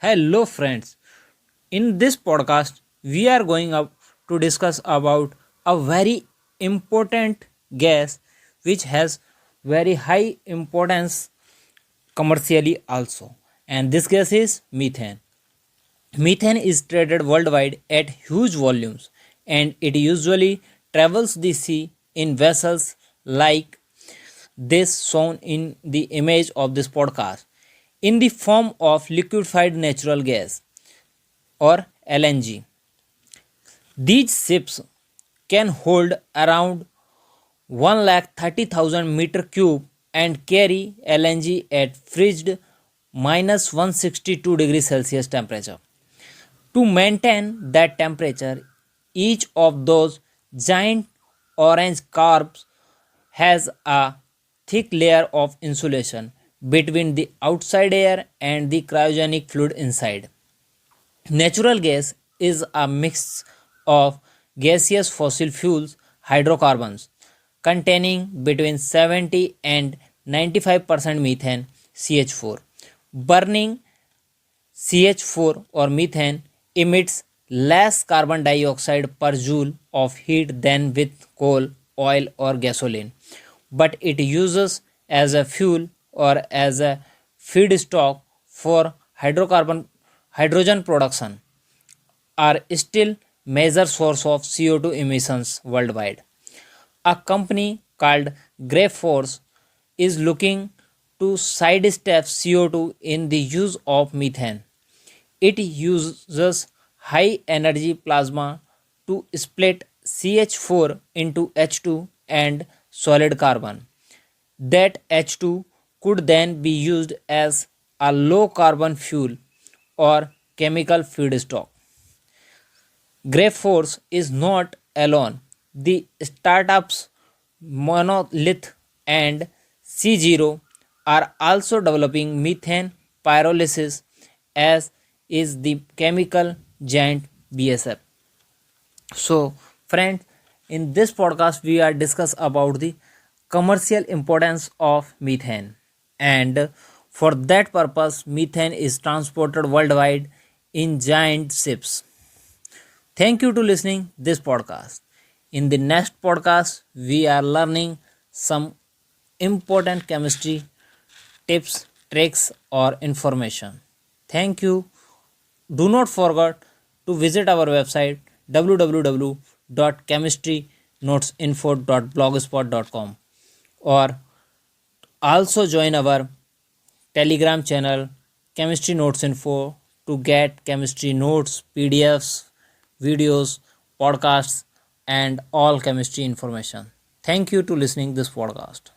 Hello friends. In this podcast we are going up to discuss about a very important gas which has very high importance commercially also, and this gas is methane. Methane is traded worldwide at huge volumes and it usually travels the sea in vessels like this shown in the image of this podcast in the form of liquefied natural gas or LNG. These ships can hold around 1,30,000 meter cube and carry LNG at frigid minus 162 degrees Celsius temperature. To maintain that temperature, each of those giant orange carbs has a thick layer of insulation between the outside air and the cryogenic fluid inside. Natural gas is a mix of gaseous fossil fuels, hydrocarbons, containing between 70 and 95% methane CH4. Burning CH4 or methane emits less carbon dioxide per joule of heat than with coal, oil, or gasoline, but it uses as a fuel or as a feedstock for hydrogen production are still major source of CO2 emissions worldwide. A company called Force is looking to sidestep CO2 in the use of methane. It uses high energy plasma to split CH4 into H2 and solid carbon. That H2 could then be used as a low carbon fuel or chemical feedstock. Force is not alone. The startups Monolith and C0 are also developing methane pyrolysis, as is the chemical giant BSF. So, friends, in this podcast we are discuss about the commercial importance of methane, and for that purpose methane is transported worldwide in giant ships. Thank you to listening this podcast. In the next podcast, we are learning some important chemistry tips, tricks, or information. Thank you. Do not forget to visit our website www.chemistrynotesinfo.blogspot.com, or also join our Telegram channel Chemistry Notes Info to get chemistry notes, PDFs, videos, podcasts, and all chemistry information. Thank you to listening this podcast.